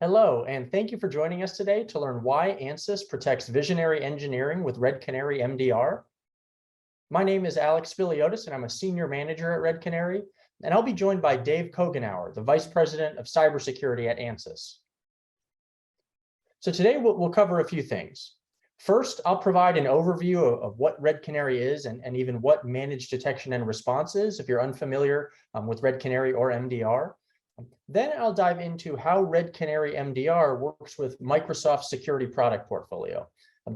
Hello, and thank you for joining us today to learn why Ansys protects visionary engineering with Red Canary MDR. My name is Alex Filiotis, and I'm a senior manager at Red Canary, and I'll be joined by Dave Coughanour, the vice president of cybersecurity at Ansys. So today we'll cover a few things. First, I'll provide an overview of what Red Canary is and even what managed detection and response is, if you're unfamiliar with Red Canary or MDR. Then I'll dive into how Red Canary MDR works with Microsoft's security product portfolio.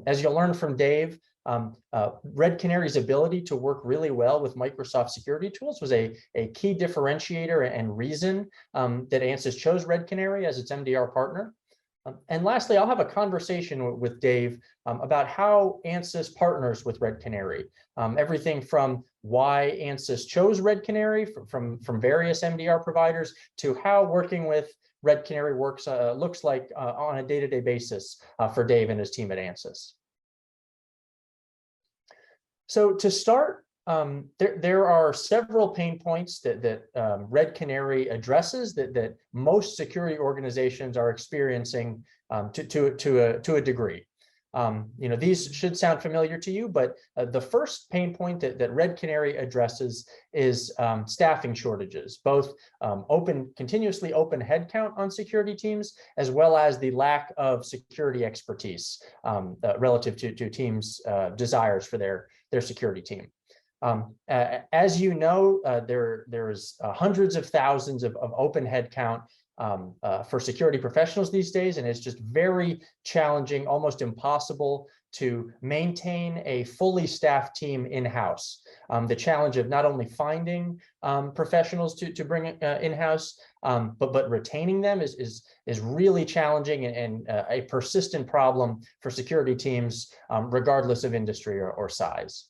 As you'll learn from Dave, Red Canary's ability to work really well with Microsoft security tools was a key differentiator and reason that Ansys chose Red Canary as its MDR partner. And lastly, I'll have a conversation with Dave about how Ansys partners with Red Canary. Everything from why Ansys chose Red Canary from various MDR providers to how working with Red Canary looks like on a day-to-day basis for Dave and his team at Ansys. So to start, there are several pain points that Red Canary addresses that most security organizations are experiencing to a degree. These should sound familiar to you, but the first pain point that Red Canary addresses is staffing shortages, both continuously open headcount on security teams, as well as the lack of security expertise relative to teams' desires for their security team. As you know, there's hundreds of thousands of open headcount for security professionals these days, and it's just very challenging, almost impossible to maintain a fully staffed team in-house. The challenge of not only finding professionals to bring in-house, but retaining them is really challenging and a persistent problem for security teams, regardless of industry or size.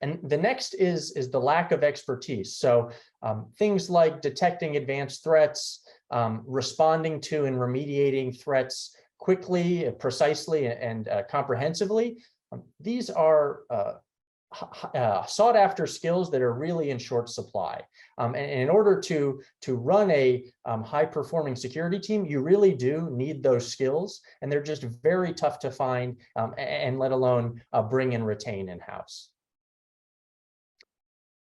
And the next is the lack of expertise. So things like detecting advanced threats, responding to and remediating threats quickly, precisely, and comprehensively. These are sought after skills that are really in short supply. And in order to run a high performing security team, you really do need those skills, and they're just very tough to find and let alone bring and retain in-house.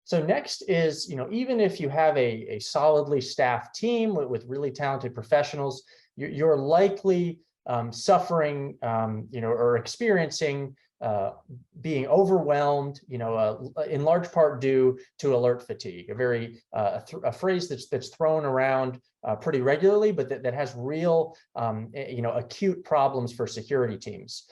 So next is, even if you have a solidly staffed team with really talented professionals, you're likely suffering, or experiencing being overwhelmed, in large part due to alert fatigue, a phrase that's thrown around pretty regularly, but that has real, acute problems for security teams.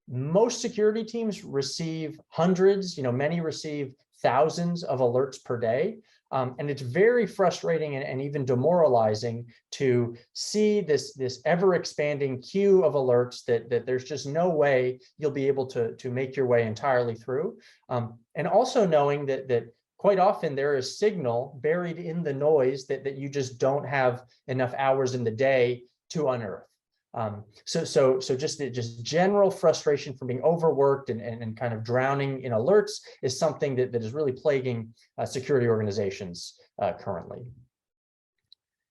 Most security teams receive hundreds, many receive thousands of alerts per day. And it's very frustrating and even demoralizing to see this ever expanding queue of alerts that there's just no way you'll be able to make your way entirely through. And also knowing that quite often there is signal buried in the noise that you just don't have enough hours in the day to unearth. So just general frustration from being overworked and kind of drowning in alerts is something that is really plaguing security organizations currently.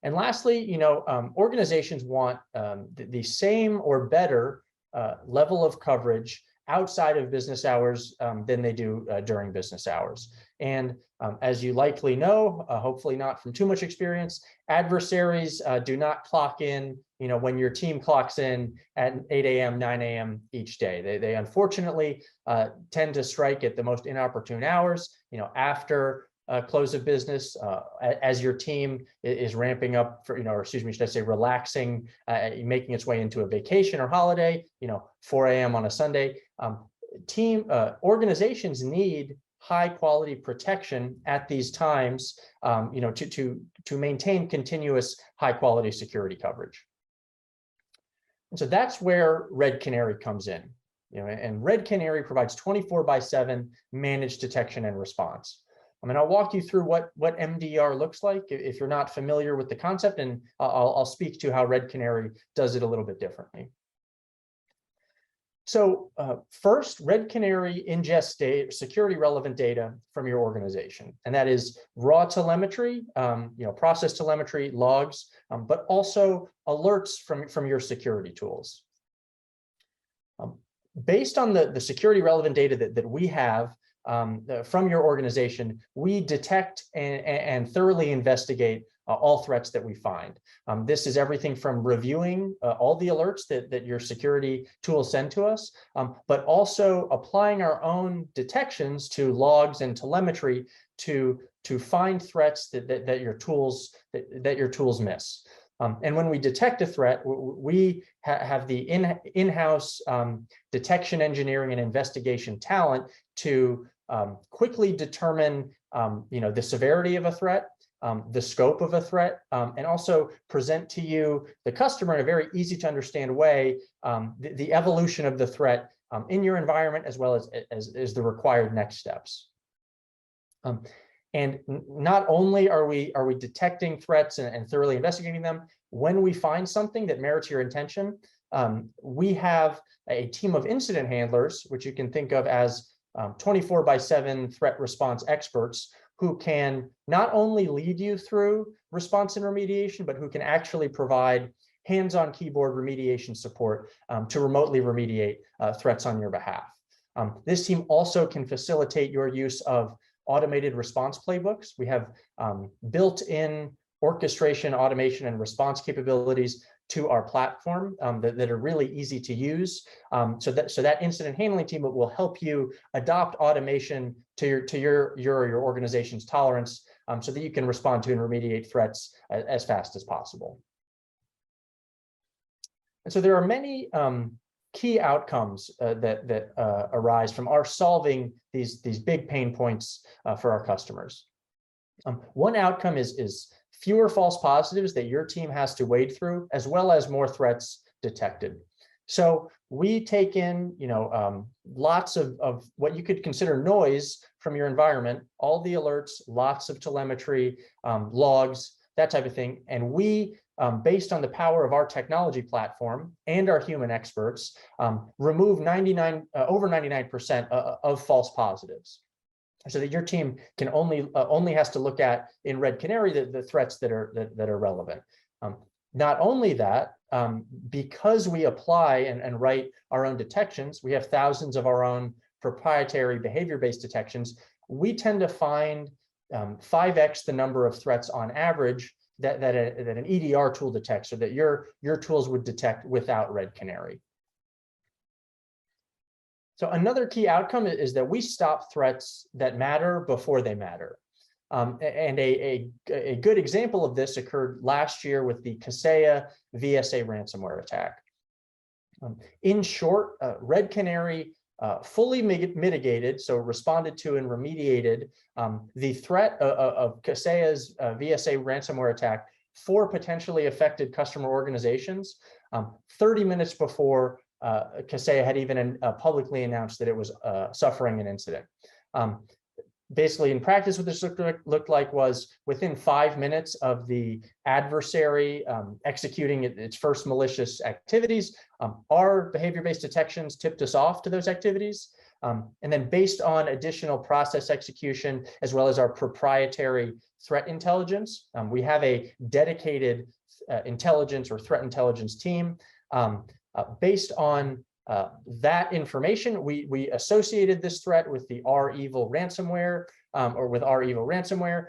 And lastly, organizations want the same or better level of coverage outside of business hours than they do during business hours. And as you likely know, hopefully not from too much experience, adversaries do not clock in, when your team clocks in at 8 a.m., 9 a.m. each day. They unfortunately tend to strike at the most inopportune hours, after close of business, as your team is ramping up for, or excuse me, should I say relaxing, making its way into a vacation or holiday, 4 a.m. on a Sunday. Organizations need high quality protection at these times, to maintain continuous high quality security coverage. And so that's where Red Canary comes in, and Red Canary provides 24/7 managed detection and response. I'll walk you through what MDR looks like if you're not familiar with the concept, and I'll speak to how Red Canary does it a little bit differently. So first, Red Canary ingests data, security relevant data from your organization, and that is raw telemetry, process telemetry, logs, but also alerts from your security tools. Based on the security relevant data that we have from your organization, we detect and thoroughly investigate all threats that we find. This is everything from reviewing all the alerts that your security tools send to us, but also applying our own detections to logs and telemetry to find threats that your tools miss. And when we detect a threat, we have the in-house detection engineering and investigation talent to quickly determine the severity of a threat, the scope of a threat, and also present to you, the customer, in a very easy to understand way, the evolution of the threat in your environment, as well as the required next steps. And not only are we detecting threats and thoroughly investigating them, when we find something that merits your attention, we have a team of incident handlers, which you can think of as 24/7 threat response experts, who can not only lead you through response and remediation, but who can actually provide hands-on keyboard remediation support to remotely remediate threats on your behalf. This team also can facilitate your use of automated response playbooks. We have built-in orchestration, automation, and response capabilities to our platform that are really easy to use. So that incident handling team will help you adopt automation to your organization's tolerance, so that you can respond to and remediate threats as fast as possible. And so there are many key outcomes that arise from our solving these big pain points for our customers. One outcome is fewer false positives that your team has to wade through, as well as more threats detected. So we take in, lots of what you could consider noise from your environment, all the alerts, lots of telemetry, logs, that type of thing, and we, based on the power of our technology platform and our human experts, remove over 99% of false positives, so that your team can only has to look at, in Red Canary, the threats that are relevant. Not only that, because we apply and write our own detections, we have thousands of our own proprietary behavior-based detections. We tend to find 5x the number of threats on average that an EDR tool detects, or that your tools would detect without Red Canary. So another key outcome is that we stop threats that matter before they matter. And a good example of this occurred last year with the Kaseya VSA ransomware attack. In short, Red Canary fully mitigated, so responded to and remediated the threat of Kaseya's VSA ransomware attack for potentially affected customer organizations 30 minutes before Kaseya had even publicly announced that it was suffering an incident. Basically, in practice, what this looked like was, within 5 minutes of the adversary executing its first malicious activities, our behavior-based detections tipped us off to those activities. And then, based on additional process execution, as well as our proprietary threat intelligence, we have a dedicated intelligence or threat intelligence team. Based on that information, we associated this threat with the REvil ransomware, or with REvil ransomware.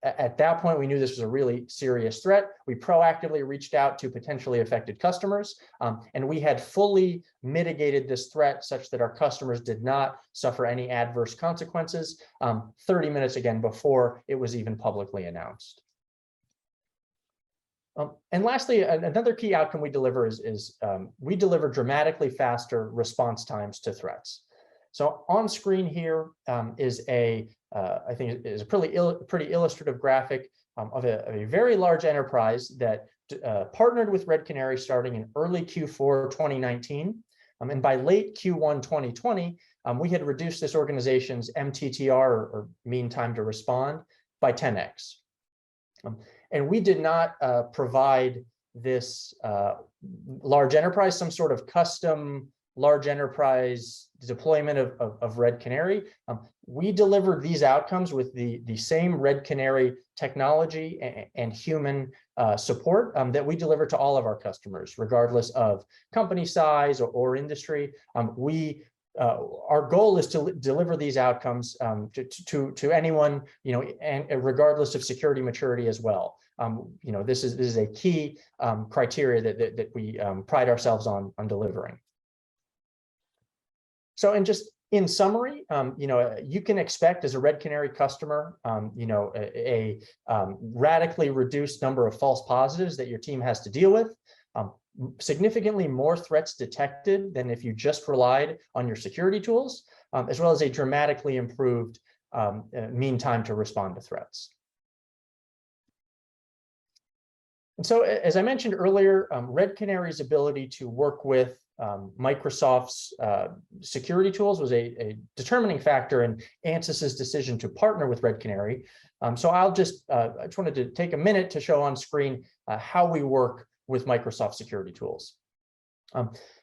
At that point, we knew this was a really serious threat. We proactively reached out to potentially affected customers, and we had fully mitigated this threat such that our customers did not suffer any adverse consequences 30 minutes, again, before it was even publicly announced. And lastly, another key outcome we deliver is we deliver dramatically faster response times to threats. So on screen here is I think is a pretty illustrative graphic of a very large enterprise that partnered with Red Canary starting in early Q4 2019. And by late Q1 2020, we had reduced this organization's MTTR, or mean time to respond, by 10x. And we did not provide this large enterprise some sort of custom large enterprise deployment of Red Canary. We deliver these outcomes with the same Red Canary technology and human support that we deliver to all of our customers, regardless of company size or industry. Our goal is to deliver these outcomes to anyone, and regardless of security maturity as well. This is a key criteria that we pride ourselves on delivering. So, and just in summary, you can expect as a Red Canary customer, a radically reduced number of false positives that your team has to deal with, significantly more threats detected than if you just relied on your security tools, as well as a dramatically improved mean time to respond to threats. And so, as I mentioned earlier, Red Canary's ability to work with Microsoft's security tools was a determining factor in Ansys's decision to partner with Red Canary. So I just wanted to take a minute to show on screen how we work with Microsoft security tools.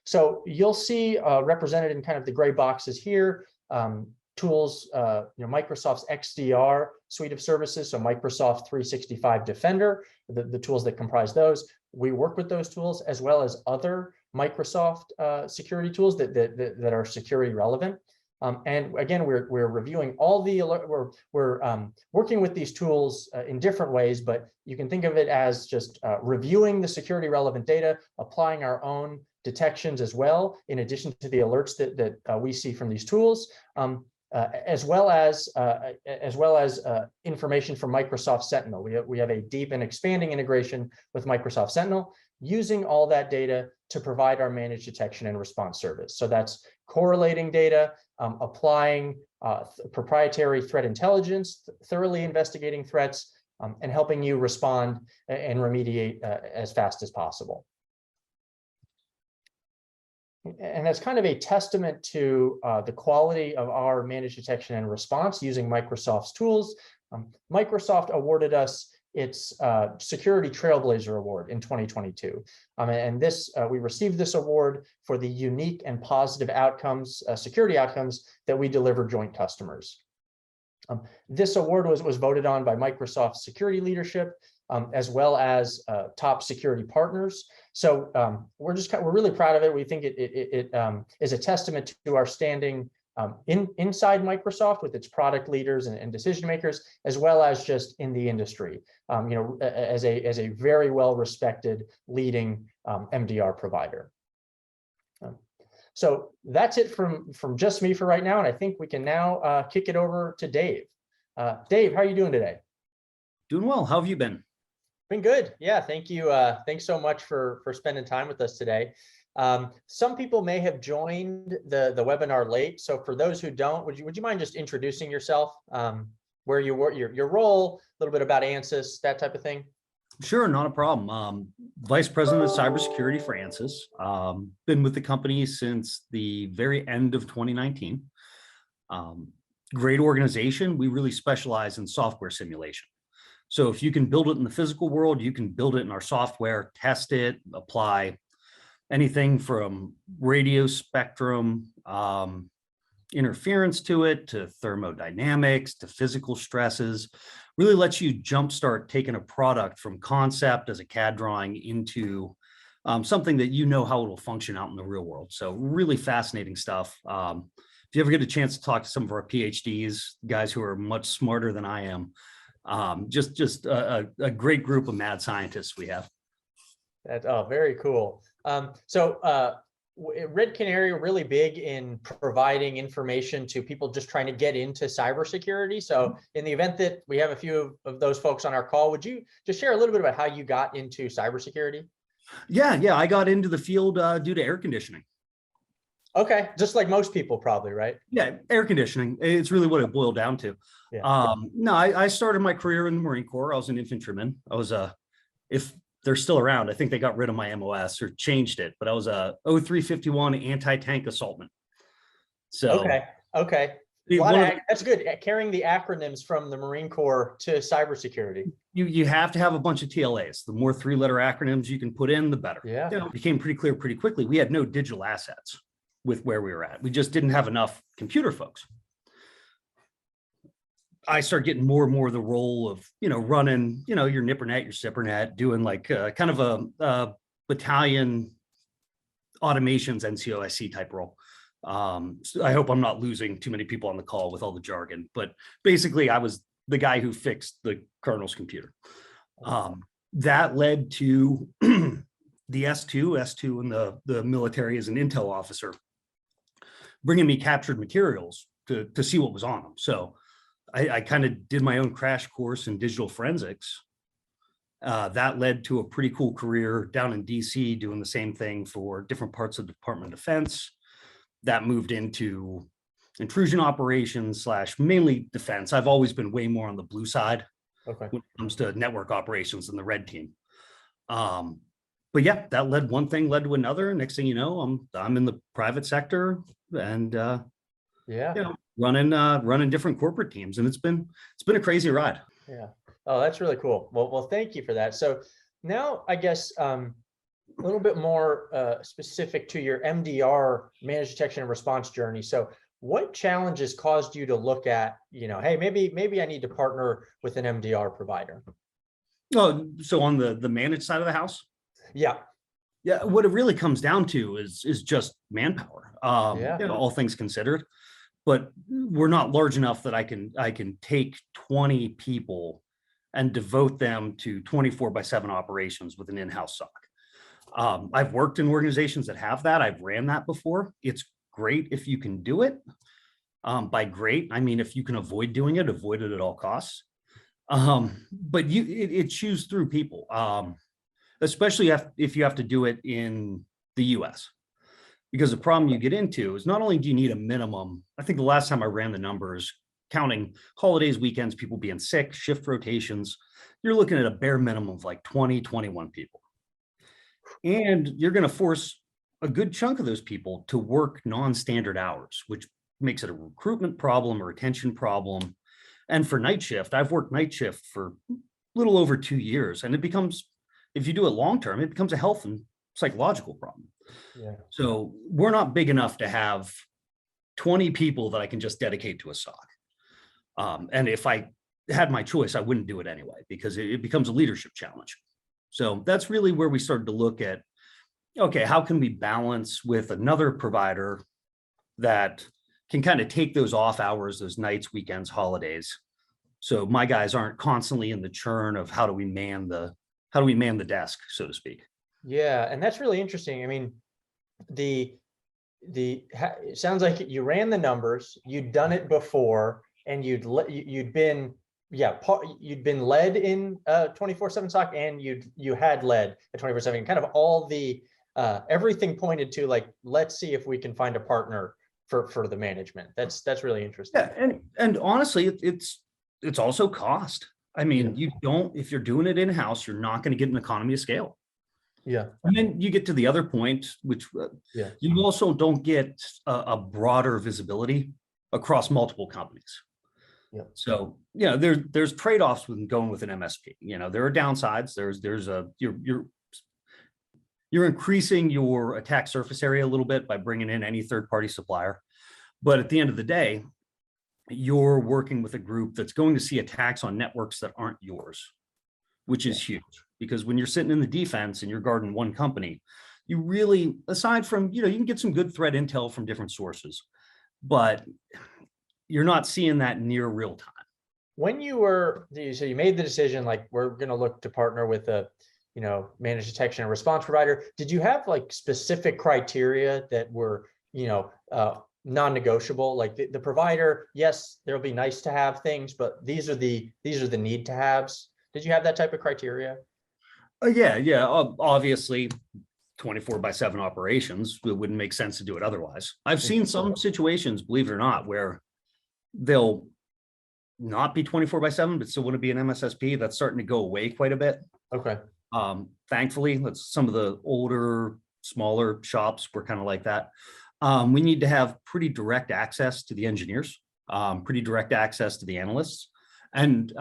So you'll see represented in kind of the gray boxes here, tools, Microsoft's XDR suite of services, so Microsoft 365 Defender, the tools that comprise those. We work with those tools as well as other Microsoft security tools that are security relevant. And again, we're reviewing all the we're working with these tools in different ways, but you can think of it as just reviewing the security relevant data, applying our own detections as well, in addition to the alerts that we see from these tools, as well as information from Microsoft Sentinel. We have a deep and expanding integration with Microsoft Sentinel, using all that data to provide our managed detection and response service. So that's correlating data, applying proprietary threat intelligence, thoroughly investigating threats, and helping you respond and remediate as fast as possible. And that's kind of a testament to the quality of our managed detection and response using Microsoft's tools. Microsoft awarded us its Security Trailblazer Award in 2022. And this we received this award for the unique and positive outcomes, security outcomes that we deliver joint customers. This award was voted on by Microsoft security leadership, as well as top security partners. So we're really proud of it. We think it is a testament to our standing inside Microsoft with its product leaders and decision makers, as well as just in the industry, as a very well respected leading MDR provider. So that's it from just me for right now, and I think we can now kick it over to Dave. Dave, how are you doing today? Doing well. How have you been? Been good. Yeah, thank you. Thanks so much for spending time with us today. Some people may have joined the webinar late, so for those who don't, would you mind just introducing yourself, where you work, your role, a little bit about Ansys, that type of thing? Sure, not a problem. Vice President of Cybersecurity for Ansys. Been with the company since the very end of 2019. Great organization. We really specialize in software simulation. So if you can build it in the physical world, you can build it in our software, test it, apply anything from radio spectrum interference to it, to thermodynamics, to physical stresses. Really lets you jumpstart taking a product from concept as a CAD drawing into something that you know how it will function out in the real world. So really fascinating stuff. If you ever get a chance to talk to some of our PhDs, guys who are much smarter than I am, just a great group of mad scientists we have. Oh, very cool. So Red Canary are really big in providing information to people just trying to get into cybersecurity. So in the event that we have a few of those folks on our call, would you just share a little bit about how you got into cybersecurity? Yeah, I got into the field due to air conditioning. Okay, just like most people probably, right? Yeah, air conditioning. It's really what it boiled down to. Yeah. No, I started my career in the Marine Corps. I was an infantryman. I was if they're still around, I think they got rid of my MOS or changed it, but I was a 0351 anti-tank assaultman. So okay. That's good. Carrying the acronyms from the Marine Corps to cybersecurity. You have to have a bunch of TLAs. The more 3-letter acronyms you can put in, the better. Yeah. It became pretty clear pretty quickly. We had no digital assets. with where we were at. We just didn't have enough computer folks. I start getting more and more the role of, running, your NIPRNet, your SIPRNet, doing like kind of a battalion automations NCOIC type role. So I hope I'm not losing too many people on the call with all the jargon, but basically I was the guy who fixed the colonel's computer. That led to the S2 in the military as an intel officer, bringing me captured materials to see what was on them. So I kind of did my own crash course in digital forensics. That led to a pretty cool career down in DC doing the same thing for different parts of the Department of Defense. That moved into intrusion operations / mainly defense. I've always been way more on the blue side when it comes to network operations than the red team. But yeah, that one thing led to another. Next thing you know, I'm in the private sector and running different corporate teams, and it's been a crazy ride. Yeah. Oh, that's really cool. Well, thank you for that. So now I guess a little bit more specific to your MDR, managed detection and response journey. So what challenges caused you to look at, hey, maybe I need to partner with an MDR provider? Oh, so on the managed side of the house? Yeah. Yeah. What it really comes down to is just manpower, all things considered. But we're not large enough that I can take 20 people and devote them to 24/7 operations with an in-house SOC. I've worked in organizations that have that. I've ran that before. It's great if you can do it. By great, I mean, if you can avoid doing it, avoid it at all costs. But it chews through people, especially if you have to do it in the US. Because the problem you get into is not only do you need a minimum, I think the last time I ran the numbers, counting holidays, weekends, people being sick, shift rotations, you're looking at a bare minimum of like 20, 21 people. And you're going to force a good chunk of those people to work non-standard hours, which makes it a recruitment problem or retention problem. And for night shift, I've worked night shift for a little over 2 years, and it becomes, if you do it long-term, it becomes a health and psychological problem. Yeah. So we're not big enough to have 20 people that I can just dedicate to a SOC. And if I had my choice, I wouldn't do it anyway, because it becomes a leadership challenge. So that's really where we started to look at, okay, how can we balance with another provider that can kind of take those off hours, those nights, weekends, holidays. So my guys aren't constantly in the churn of how do we man the desk, so to speak. Yeah, and that's really interesting. I mean, it sounds like you ran the numbers, you'd done it before, and you'd been led in 24/7 SOC, and you had led a 24/7. Kind of all the everything pointed to like, let's see if we can find a partner for the management. That's really interesting. Yeah, and honestly, it's also cost. I mean, if you're doing it in-house, you're not going to get an economy of scale. Yeah. And then you get to the other point, which you also don't get a broader visibility across multiple companies. Yeah. So, there's trade-offs with going with an MSP. There are downsides. You're increasing your attack surface area a little bit by bringing in any third-party supplier. But at the end of the day, you're working with a group that's going to see attacks on networks that aren't yours, which is huge. Because when you're sitting in the defense and you're guarding one company, you really, aside from, you can get some good threat intel from different sources, but you're not seeing that near real time. When you made the decision, like, we're going to look to partner with a, managed detection and response provider, did you have like specific criteria that were, non-negotiable? Like the provider, yes, there'll be nice to have things, but these are the need to haves. Did you have that type of criteria? Yeah. Obviously, 24/7 operations, it wouldn't make sense to do it otherwise. I've seen some situations, believe it or not, where they'll not be 24/7, but still want to be an MSSP. That's starting to go away quite a bit. Okay. Thankfully, that's some of the older, smaller shops were kind of like that. We need to have pretty direct access to the engineers, pretty direct access to the analysts, and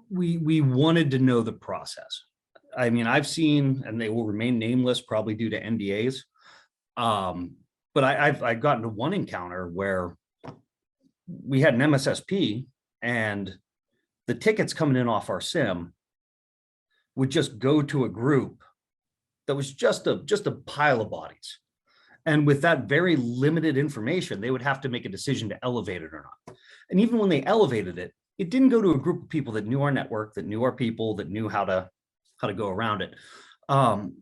we wanted to know the process. I mean, I've seen, and they will remain nameless probably due to NDAs. But I've gotten to one encounter where we had an MSSP and the tickets coming in off our SIM would just go to a group that was just a pile of bodies. And with that very limited information, they would have to make a decision to elevate it or not. And even when they elevated it, it didn't go to a group of people that knew our network, that knew our people, that knew how to go around it.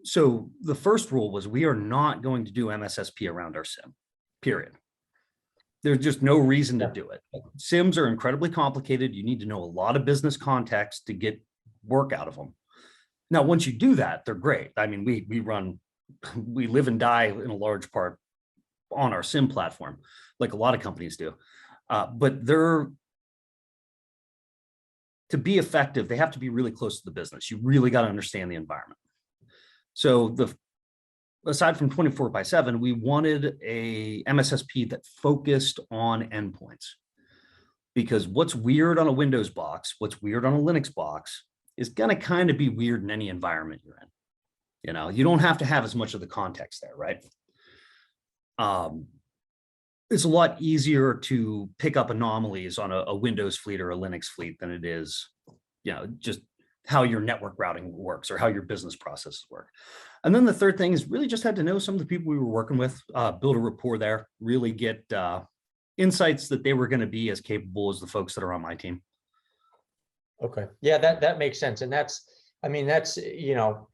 So the first rule was we are not going to do MSSP around our SIM, period. There's just no reason to do it. SIMs are incredibly complicated. You need to know a lot of business context to get work out of them. Now, once you do that, they're great. I mean, we live and die in a large part on our SIM platform, like a lot of companies do. But to be effective, they have to be really close to the business. You really got to understand the environment. So aside from 24/7, we wanted a MSSP that focused on endpoints, because what's weird on a Windows box, what's weird on a Linux box is going to kind of be weird in any environment you're in. You know, you don't have to have as much of the context there, right? It's a lot easier to pick up anomalies on a Windows fleet or a Linux fleet than it is, you know, just how your network routing works or how your business processes work. And then the third thing is really just had to know some of the people we were working with, build a rapport there, really get insights that they were going to be as capable as the folks that are on my team. Okay. Yeah, that makes sense. And that's, I mean, that's, you know,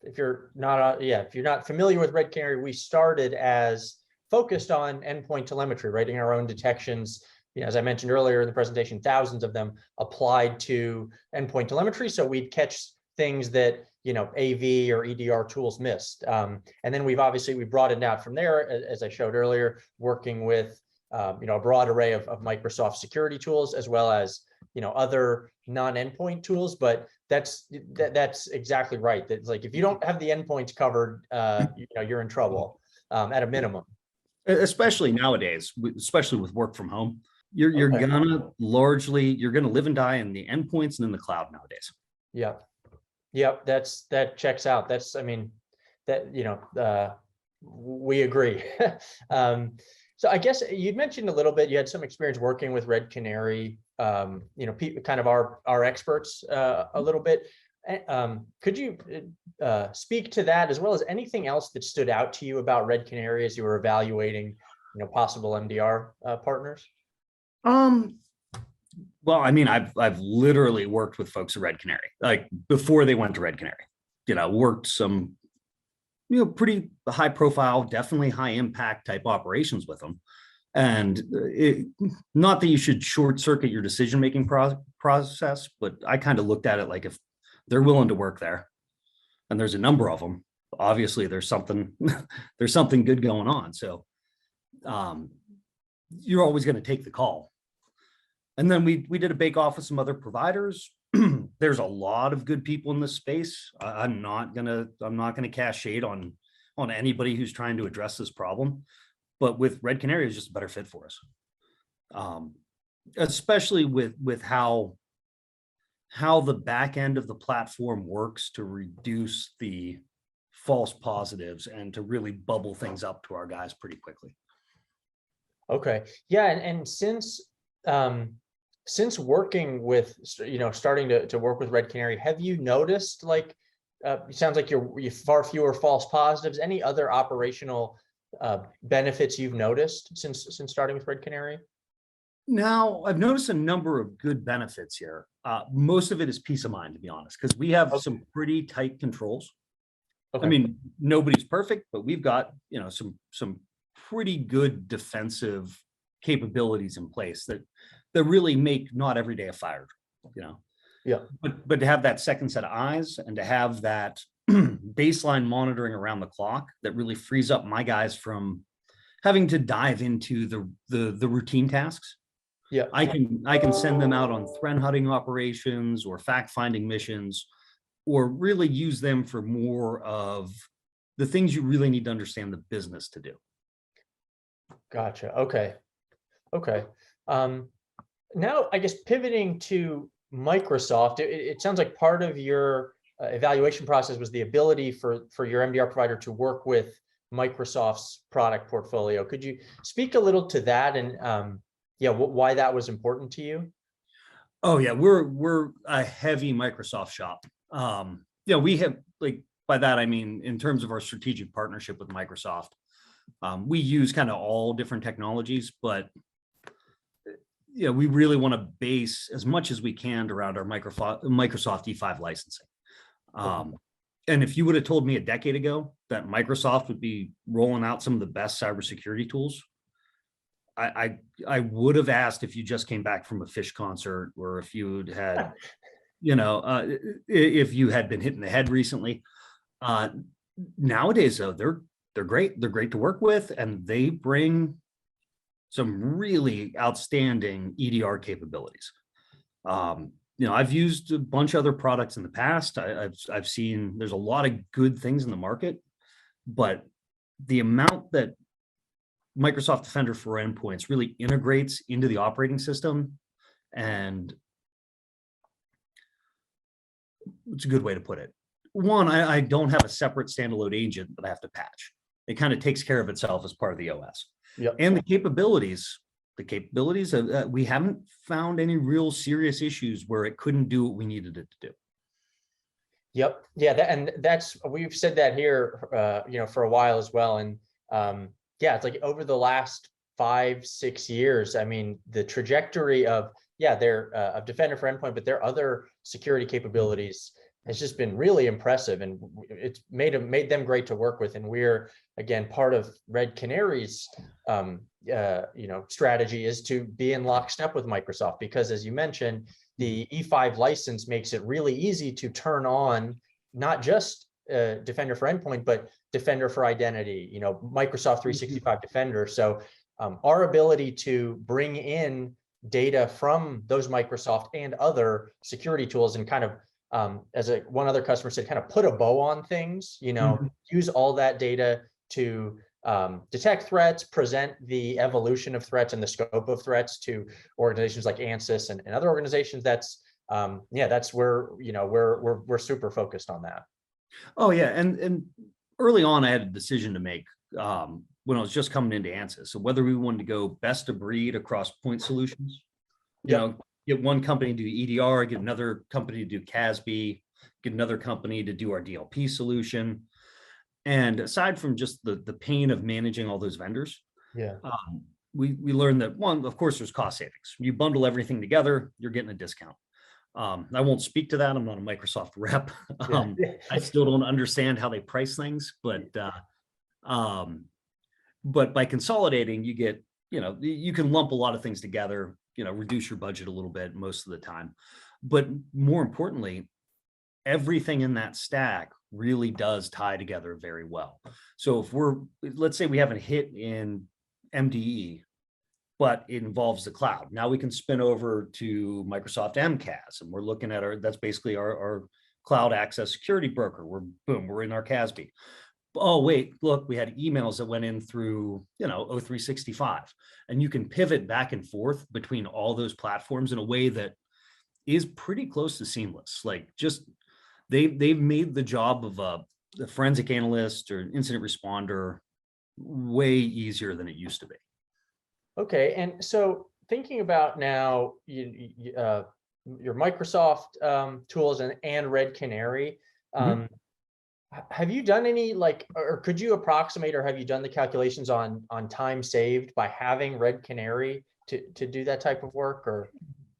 if you're not, if you're not familiar with Red Canary, we started as focused on endpoint telemetry, writing our own detections. You know, as I mentioned earlier in the presentation, thousands of them applied to endpoint telemetry. So we'd catch things that, you know, AV or EDR tools missed. And then we broadened out from there, as I showed earlier, working with, you know, a broad array of Microsoft security tools, as well as, you know, other non-endpoint tools. But that's exactly right. That's like, if you don't have the endpoints covered, you know, you're in trouble at a minimum. Especially nowadays, especially with work from home, you're Okay. gonna live and die in the endpoints and in the cloud nowadays. Yeah. Yep. That checks out. That's, I mean, that, you know, we agree. So I guess you'd mentioned a little bit, you had some experience working with Red Canary, you know, kind of our experts a little bit. Could you speak to that, as well as anything else that stood out to you about Red Canary as you were evaluating, you know, possible MDR partners? Well, I mean, I've literally worked with folks at Red Canary, like before they went to Red Canary, you know, worked some, you know, pretty high profile, definitely high impact type operations with them. And not that you should short circuit your decision-making process, but I kind of looked at it like, if they're willing to work there and there's a number of them, obviously there's something good going on. So you're always going to take the call. And then we did a bake off with some other providers. There's a lot of good people in this space. I'm not gonna cast shade on anybody who's trying to address this problem, but with Red Canary, is just a better fit for us, especially with how the back end of the platform works to reduce the false positives and to really bubble things up to our guys pretty quickly. Okay. Yeah, and since working with, you know, starting to work with Red Canary, have you noticed, like, it sounds like you're far fewer false positives, any other operational benefits you've noticed since starting with Red Canary? Now, I've noticed a number of good benefits here. Most of it is peace of mind, to be honest, because we have some pretty tight controls. Okay. I mean, nobody's perfect, but we've got, you know, some pretty good defensive capabilities in place that really make not every day a fire, you know. Yeah. But to have that second set of eyes and to have that baseline monitoring around the clock that really frees up my guys from having to dive into the routine tasks. Yeah. I can send them out on threat hunting operations or fact-finding missions, or really use them for more of the things you really need to understand the business to do. Gotcha. Okay. Now, I guess pivoting to Microsoft, it sounds like part of your evaluation process was the ability for your MDR provider to work with Microsoft's product portfolio. Could you speak a little to that and yeah, why that was important to you? Oh yeah, we're a heavy Microsoft shop. Yeah, we have, like, by that I mean in terms of our strategic partnership with Microsoft, we use kind of all different technologies, but we really want to base as much as we can around our Microsoft E5 licensing. And if you would have told me a decade ago that Microsoft would be rolling out some of the best cybersecurity tools, I would have asked if you just came back from a Fish concert, or if you had, if you had been hit in the head recently. Nowadays, though, they're great. They're great to work with, and they bring some really outstanding EDR capabilities. I've used a bunch of other products in the past. I've seen there's a lot of good things in the market, but the amount that Microsoft Defender for Endpoints really integrates into the operating system, and it's a good way to put it. One, I don't have a separate standalone agent that I have to patch. It kind of takes care of itself as part of the OS. Yep. And the capabilities, we haven't found any real serious issues where it couldn't do what we needed it to do. Yep. Yeah. We've said that here, for a while as well. And yeah, it's like over the last 5-6 years, I mean, the trajectory of, their of Defender for Endpoint, but their other security capabilities has just been really impressive, and it's made them great to work with. And we're, again, part of Red Canary's strategy is to be in lockstep with Microsoft, because as you mentioned, the E5 license makes it really easy to turn on not just Defender for Endpoint, but Defender for Identity, Microsoft 365 Defender. So our ability to bring in data from those Microsoft and other security tools, and kind of one other customer said, kind of put a bow on things, use all that data to detect threats, present the evolution of threats and the scope of threats to organizations like Ansys and other organizations. That's where we're super focused on that. Oh yeah, and early on I had a decision to make when I was just coming into Ansys. So whether we wanted to go best of breed across point solutions, get one company to do EDR, get another company to do CASB, get another company to do our DLP solution. And aside from just the pain of managing all those vendors, we learned that, one, of course, there's cost savings. You bundle everything together, you're getting a discount. I won't speak to that. I'm not a Microsoft rep. I still don't understand how they price things, but by consolidating, you get, you can lump a lot of things together, reduce your budget a little bit most of the time. But more importantly, everything in that stack really does tie together very well. So if let's say we have a hit in MDE, but it involves the cloud. Now we can spin over to Microsoft MCAS, and we're looking at that's basically our cloud access security broker. We're in our CASB. Oh, wait, look, we had emails that went in through, O365, and you can pivot back and forth between all those platforms in a way that is pretty close to seamless. Like, just they've made the job of a forensic analyst or incident responder way easier than it used to be. Okay, and so thinking about now your Microsoft tools and Red Canary, have you done any, or could you approximate, or have you done the calculations on time saved by having Red Canary to do that type of work? Or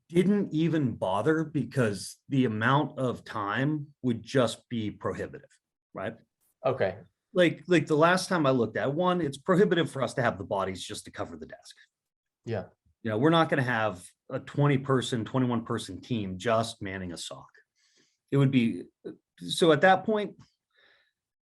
didn't even bother, because the amount of time would just be prohibitive, right? Okay. Like the last time I looked at one, it's prohibitive for us to have the bodies just to cover the desk. Yeah. We're not going to have a 20-person, 21-person team just manning a SOC. It would be, so at that point,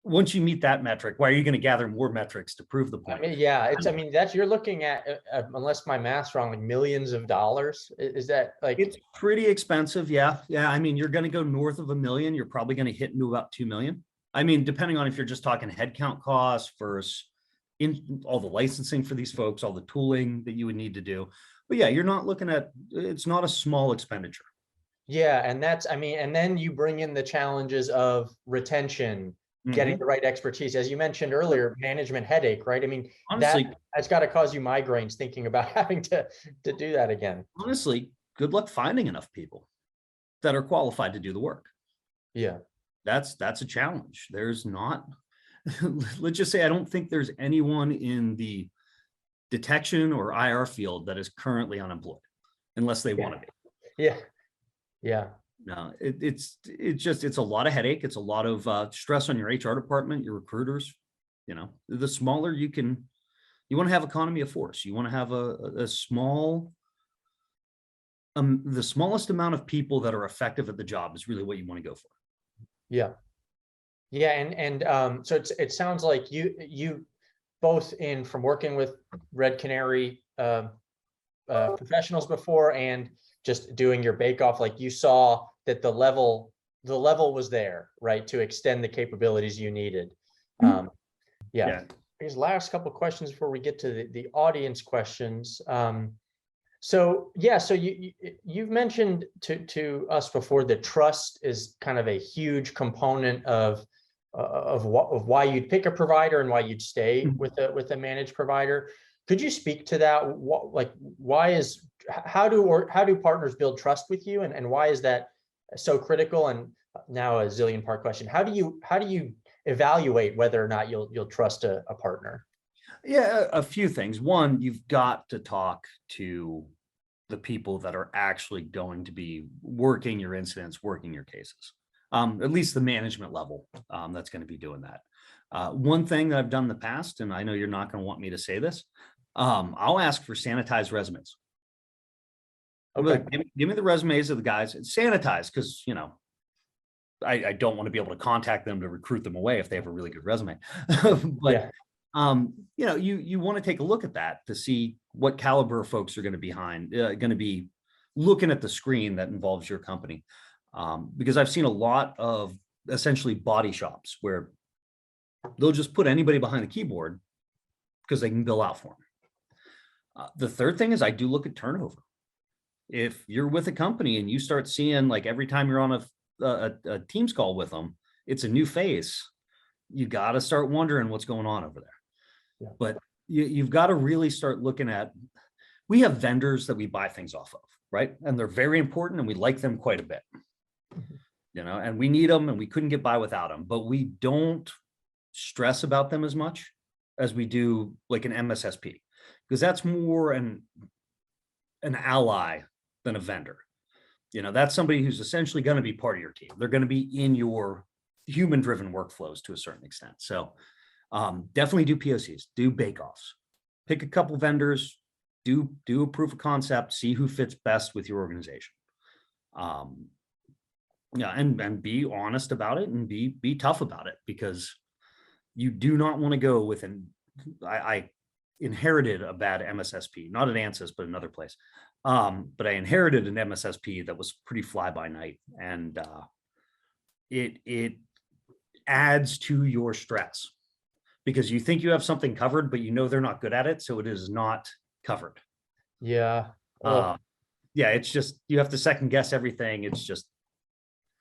once you meet that metric, why are you going to gather more metrics to prove the point? You're looking at, unless my math's wrong, like millions of dollars. Is that like? It's pretty expensive. Yeah. I mean, you're going to go north of $1 million. You're probably going to hit into about 2 million. I mean, depending on if you're just talking headcount costs versus in all the licensing for these folks, all the tooling that you would need to do. But yeah, you're not looking at, it's not a small expenditure. Yeah, and that's, I mean, and then you bring in the challenges of retention, getting Mhm. the right expertise. As you mentioned earlier, management headache, right? I mean, Honestly, that's got to cause you migraines thinking about having to do that again. honestly, good luck finding enough people that are qualified to do the work. Yeah. That's a challenge. There's not, let's just say, I don't think there's anyone in the detection or IR field that is currently unemployed unless they want to be. Yeah. Yeah. No, it's a lot of headache. It's a lot of stress on your HR department, your recruiters. You know, the smaller you can, you want to have economy of force. You want to have a small, the smallest amount of people that are effective at the job is really what you want to go for. Yeah. Yeah. And so it sounds like you both in from working with Red Canary professionals before and just doing your bake off, like you saw that the level was there, right, to extend the capabilities you needed. Yeah. Yeah. These last couple of questions before we get to the audience questions. So yeah, so you've mentioned to us before that trust is kind of a huge component of why you'd pick a provider and why you'd stay with a managed provider. Could you speak to that? What, like, how do partners build trust with you, and why is that so critical? And now a zillion part question: how do you evaluate whether or not you'll trust a partner? Yeah, a few things. One, you've got to talk to the people that are actually going to be working your incidents, working your cases. At least the management level that's going to be doing that. One thing that I've done in the past, and I know you're not going to want me to say this, I'll ask for sanitized resumes. Okay. Give me the resumes of the guys. It's sanitized because, you know, I don't want to be able to contact them to recruit them away if they have a really good resume. But Yeah. you know, you want to take a look at that to see what caliber of folks are going to be looking at the screen that involves your company. Because I've seen a lot of essentially body shops where they'll just put anybody behind the keyboard because they can bill out for them. The third thing is I do look at turnover. If you're with a company and you start seeing, like, every time you're on a Teams call with them, it's a new face, you got to start wondering what's going on over there. Yeah. But you've got to really start looking at, we have vendors that we buy things off of, right? And they're very important and we like them quite a bit, you know, and we need them and we couldn't get by without them, but we don't stress about them as much as we do like an MSSP, because that's more an ally than a vendor. You know, that's somebody who's essentially going to be part of your team. They're going to be in your human driven workflows to a certain extent. So definitely do POCs, do bake-offs, pick a couple vendors, do a proof of concept, see who fits best with your organization. Yeah, and be honest about it and be tough about it, because you do not want to go with I inherited a bad MSSP, not at Ansys, but another place. But I inherited an MSSP that was pretty fly by night, and it adds to your stress because you think you have something covered, but you know they're not good at it, so it is not covered. Yeah. Oh, Yeah, it's just you have to second guess everything. It's just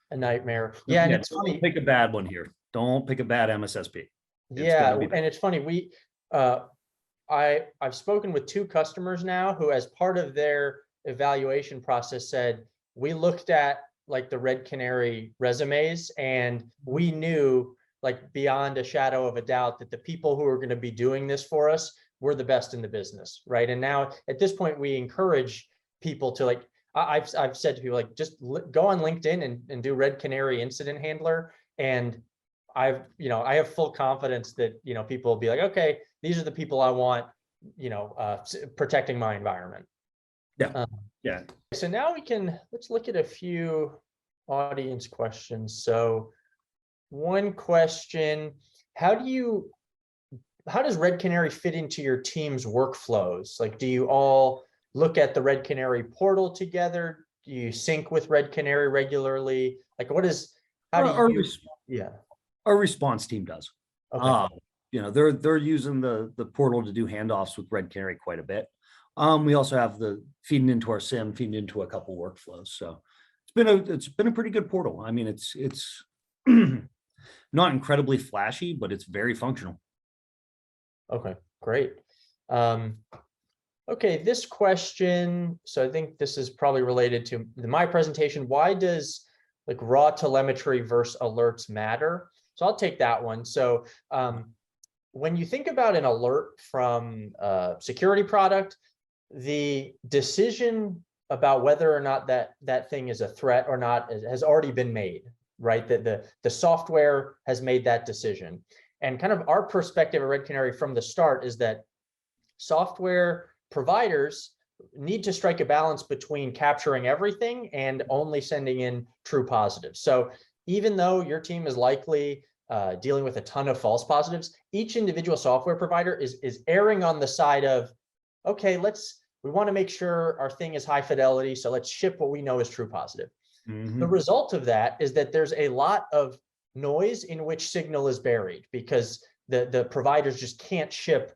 a nightmare. Yeah, and it's don't funny. pick a bad one here. Don't pick a bad MSSP. Yeah, and it's funny. I've spoken with 2 customers now who, as part of their evaluation process, said we looked at like the Red Canary resumes and we knew, like, beyond a shadow of a doubt, that the people who are going to be doing this for us were the best in the business, right? And now at this point, we encourage people to, like, I've said to people, like, just go on LinkedIn and do Red Canary incident handler, and I have full confidence that, people will be like, okay, these are the people I want, protecting my environment. Yeah. Yeah. So now let's look at a few audience questions. So one question, how does Red Canary fit into your team's workflows? Like, do you all look at the Red Canary portal together? Do you sync with Red Canary regularly? Like, yeah. Our response team does. Okay. They're using the portal to do handoffs with Red Canary quite a bit. We also have the feeding into our SIM, feeding into a couple workflows. So it's it's been a pretty good portal. I mean, it's not incredibly flashy, but it's very functional. Okay, great. Okay, this question, so I think this is probably related to my presentation. Why does like raw telemetry versus alerts matter? So I'll take that one. So when you think about an alert from a security product, the decision about whether or not that thing is a threat or not has already been made, right? That the software has made that decision. And kind of our perspective at Red Canary from the start is that software providers need to strike a balance between capturing everything and only sending in true positives. So even though your team is likely dealing with a ton of false positives, each individual software provider is erring on the side of, okay, we want to make sure our thing is high fidelity, so let's ship what we know is true positive. Mm-hmm. The result of that is that there's a lot of noise in which signal is buried because the providers just can't ship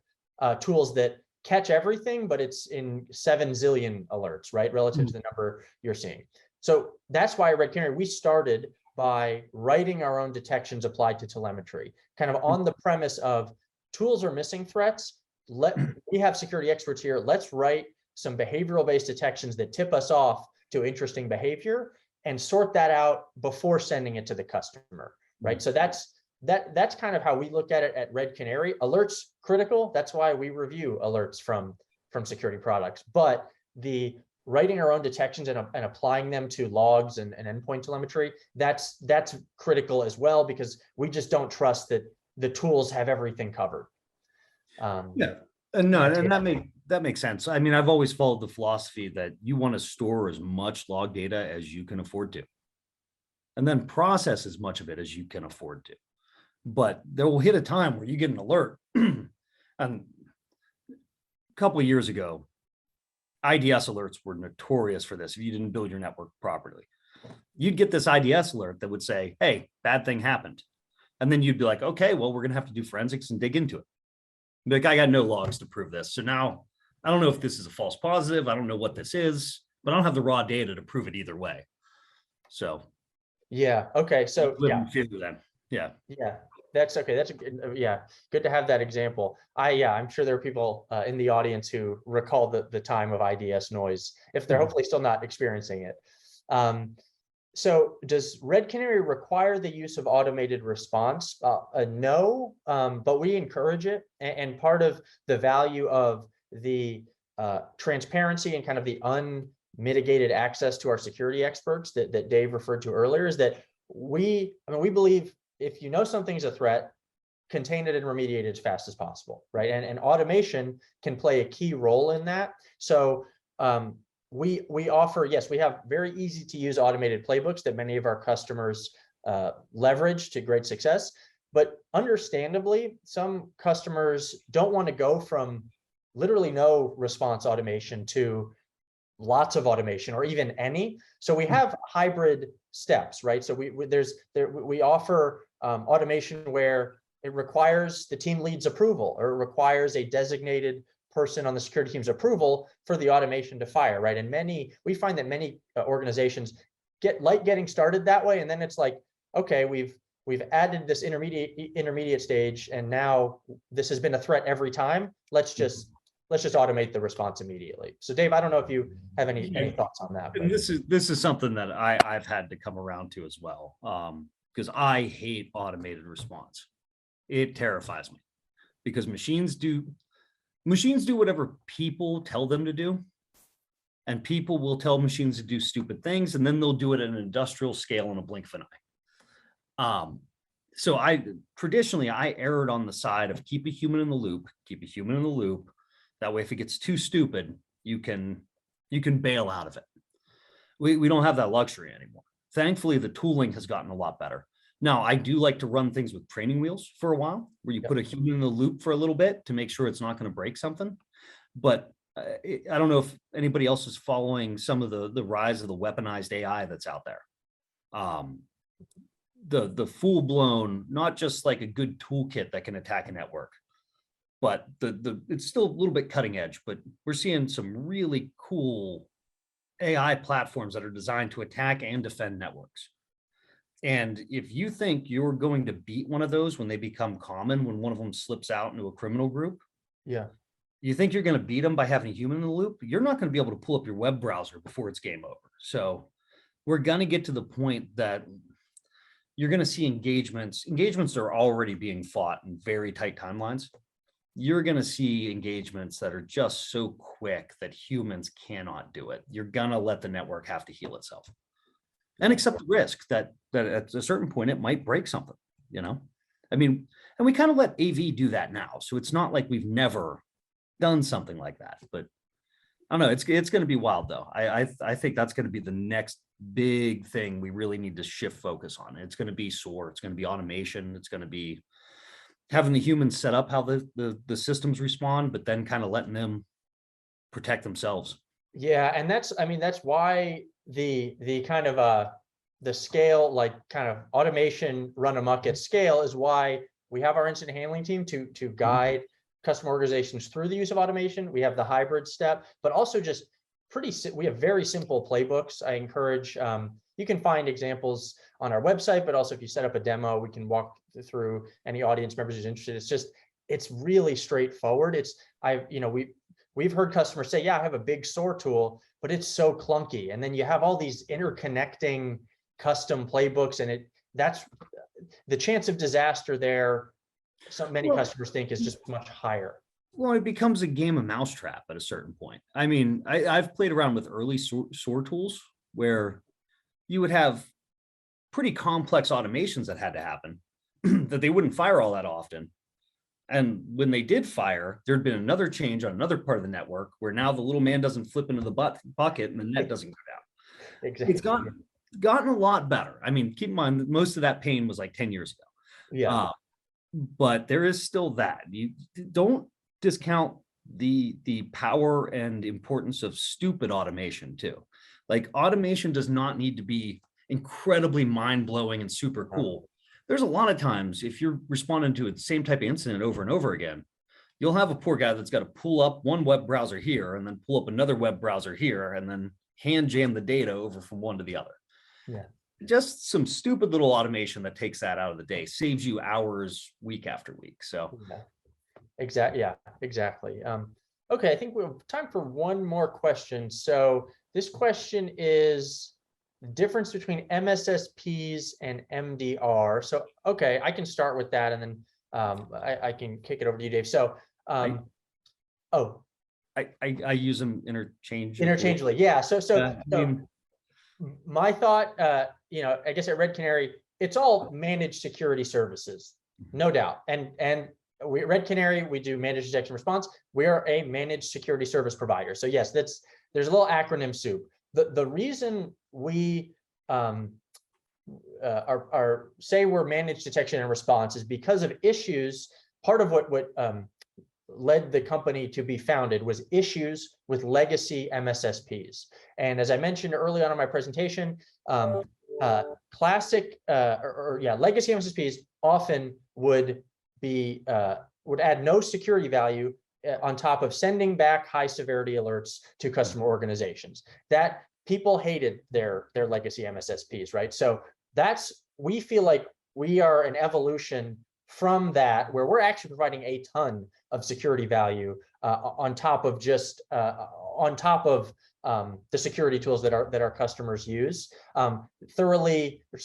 tools that catch everything, but it's in 7 zillion alerts, right? Relative to the number you're seeing. So that's why at Red Canary, we started by writing our own detections applied to telemetry, kind of on the premise of tools are missing threats. We have security experts here. Let's write some behavioral based detections that tip us off to interesting behavior and sort that out before sending it to the customer, right? So that's kind of how we look at it at Red Canary. Alerts critical. That's why we review alerts from security products. But the writing our own detections and applying them to logs and endpoint telemetry, that's critical as well, because we just don't trust that the tools have everything covered. Yeah, and that makes sense. I mean, I've always followed the philosophy that you want to store as much log data as you can afford to, and then process as much of it as you can afford to. But there will hit a time where you get an alert. And a couple of years ago, IDS alerts were notorious for this. If you didn't build your network properly, you'd get this IDS alert that would say, hey, bad thing happened. And then you'd be like, okay, well, we're going to have to do forensics and dig into it. Like, I got no logs to prove this. So now I don't know if this is a false positive. I don't know what this is, but I don't have the raw data to prove it either way. So yeah. Okay. So yeah. Yeah. That's okay. That's good to have that example. I'm sure there are people in the audience who recall the time of IDS noise, if they're hopefully still not experiencing it. So does Red Canary require the use of automated response? No, but we encourage it. And part of the value of the transparency and kind of the unmitigated access to our security experts that Dave referred to earlier is that we believe if you know something's a threat, contain it and remediate it as fast as possible, right? And automation can play a key role in that. So we offer, yes, we have very easy to use automated playbooks that many of our customers leverage to great success. But understandably, some customers don't want to go from literally no response automation to lots of automation or even any. So we have hybrid steps, right? So we offer automation where it requires the team lead's approval or it requires a designated person on the security team's approval for the automation to fire, right? And we find that many organizations getting started that way, and then it's like, okay, we've added this intermediate stage, and now this has been a threat every time. Let's just automate the response immediately. So Dave, I don't know if you have any thoughts on that. And this is something that I've had to come around to as well, because I hate automated response. It terrifies me because machines do whatever people tell them to do, and people will tell machines to do stupid things, and then they'll do it at an industrial scale in a blink of an eye. So I erred on the side of keep a human in the loop. That way, if it gets too stupid, you can bail out of it. We don't have that luxury anymore. Thankfully, the tooling has gotten a lot better. Now, I do like to run things with training wheels for a while, where you put a human in the loop for a little bit to make sure it's not going to break something. But I don't know if anybody else is following some of the rise of the weaponized AI that's out there. The full blown, not just like a good toolkit that can attack a network, but it's still a little bit cutting edge. But we're seeing some really cool AI platforms that are designed to attack and defend networks. And if you think you're going to beat one of those when they become common, when one of them slips out into a criminal group, Yeah. you think you're going to beat them by having a human in the loop, you're not going to be able to pull up your web browser before it's game over. So we're going to get to the point that you're going to see engagements that are already being fought in very tight timelines. You're going to see engagements that are just so quick that humans cannot do it. You're going to let the network have to heal itself and accept the risk that at a certain point it might break something, you know? I mean, and we kind of let AV do that now. So it's not like we've never done something like that, but I don't know. It's going to be wild though. I think that's going to be the next big thing we really need to shift focus on. It's going to be SOAR. It's going to be automation. It's going to be having the humans set up how the systems respond, but then kind of letting them protect themselves. Yeah, and that's, I mean, that's why the kind of the scale, like kind of automation run amok at scale, is why we have our incident handling team to guide customer organizations through the use of automation. We have the hybrid step, but also just we have very simple playbooks. I encourage, you can find examples on our website, but also if you set up a demo, we can walk through any audience members who's interested. It's really straightforward. We've heard customers say, yeah, I have a big SOAR tool, but it's so clunky. And then you have all these interconnecting custom playbooks, and that's the chance of disaster there. So many customers think is just much higher. Well, it becomes a game of mousetrap at a certain point. I mean, I've played around with early SOAR tools where you would have pretty complex automations that had to happen that they wouldn't fire all that often. And when they did fire, there'd been another change on another part of the network where now the little man doesn't flip into the bucket and the net doesn't go down. Exactly. It's gotten a lot better. I mean, keep in mind that most of that pain was like 10 years ago. Yeah. But there is still that. You don't discount the power and importance of stupid automation too. Like automation does not need to be incredibly mind-blowing and super cool. There's a lot of times if you're responding to the same type of incident over and over again, you'll have a poor guy that's got to pull up one web browser here and then pull up another web browser here and then hand jam the data over from one to the other. Yeah. Just some stupid little automation that takes that out of the day, saves you hours week after week. So yeah. Exactly. Okay, I think we have time for one more question. So this question is the difference between MSSPs and MDR. So, okay, I can start with that, and then I can kick it over to you, Dave. So, I use them interchangeably. Yeah. So my thought, I guess at Red Canary, it's all managed security services, no doubt. And we at Red Canary, we do managed detection response. We are a managed security service provider. So yes, there's a little acronym soup. The reason we say we're managed detection and response is because of issues. Part of what led the company to be founded was issues with legacy MSSPs. And as I mentioned early on in my presentation, legacy MSSPs often would add no security value on top of sending back high severity alerts to customer organizations. That people hated their legacy MSSPs, right? So we feel like we are an evolution from that, where we're actually providing a ton of security value on top of the security tools that our customers use,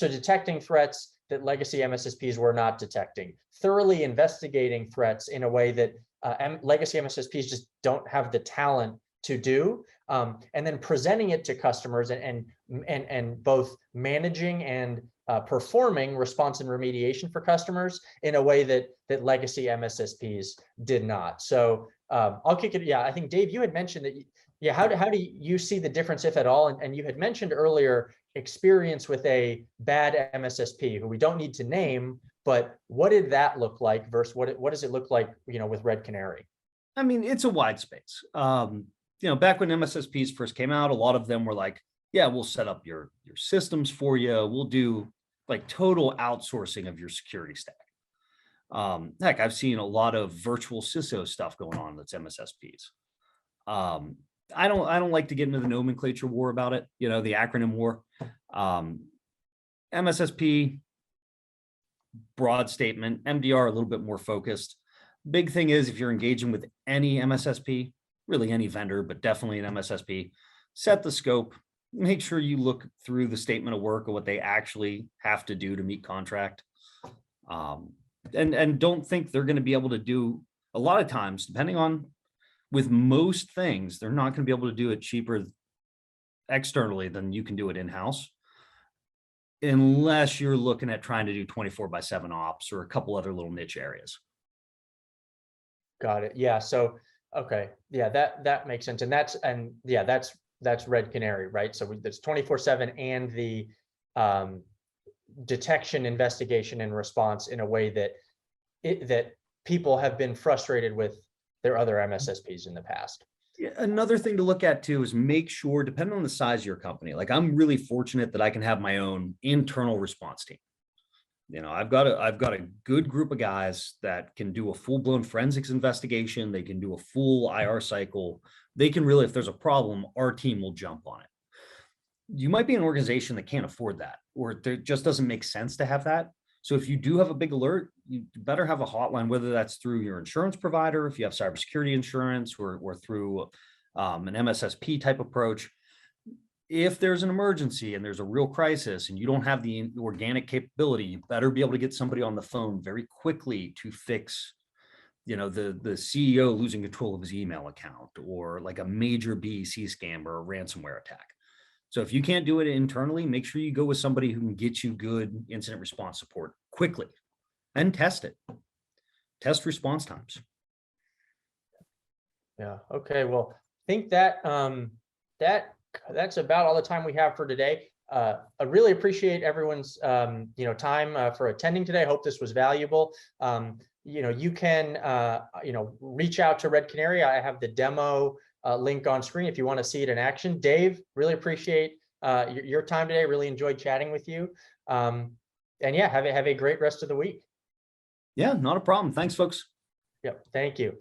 detecting threats that legacy MSSPs were not detecting, thoroughly investigating threats in a way that legacy MSSPs just don't have the talent to do, and then presenting it to customers and both managing and performing response and remediation for customers in a way that legacy MSSPs did not. So I'll kick it. Yeah, I think Dave, you had mentioned that. Yeah, how do you see the difference, if at all? And you had mentioned earlier experience with a bad MSSP who we don't need to name, but what did that look like versus what does it look like, with Red Canary? I mean, it's a wide space. Back when MSSPs first came out, a lot of them were like, yeah, we'll set up your systems for you. We'll do like total outsourcing of your security stack. Heck, I've seen a lot of virtual CISO stuff going on that's MSSPs. I don't like to get into the nomenclature war about it, the acronym war. MSSP, broad statement, MDR a little bit more focused. Big thing is if you're engaging with any MSSP, really any vendor, but definitely an MSSP, set the scope, make sure you look through the statement of work of what they actually have to do to meet contract. And don't think they're going to be able to do, a lot of times, depending on, with most things, they're not going to be able to do it cheaper externally than you can do it in-house, unless you're looking at trying to do 24/7 ops or a couple other little niche areas. Got it. Yeah. So, okay. Yeah, that makes sense. And that's Red Canary, right? So there's 24/7 and the detection, investigation, and response in a way that people have been frustrated with their other MSSPs in the past. Yeah, another thing to look at too is make sure, depending on the size of your company, like I'm really fortunate that I can have my own internal response team. I've got a good group of guys that can do a full-blown forensics investigation. They can do a full IR cycle. They can really, if there's a problem, our team will jump on it. You might be an organization that can't afford that, or it just doesn't make sense to have that. So if you do have a big alert, you better have a hotline, whether that's through your insurance provider, if you have cybersecurity insurance, or through an MSSP type approach. If there's an emergency and there's a real crisis and you don't have the organic capability, you better be able to get somebody on the phone very quickly to fix, the CEO losing control of his email account, or like a major BEC scam or a ransomware attack. So if you can't do it internally, make sure you go with somebody who can get you good incident response support quickly, and test it. Test response times. Yeah. Okay. Well, I think that's about all the time we have for today. I really appreciate everyone's time for attending today. I hope this was valuable. You can reach out to Red Canary. I have the demo link on screen if you want to see it in action. Dave, really appreciate your time today. Really enjoyed chatting with you. And yeah, have a great rest of the week. Yeah, not a problem. Thanks, folks. Yep. Thank you.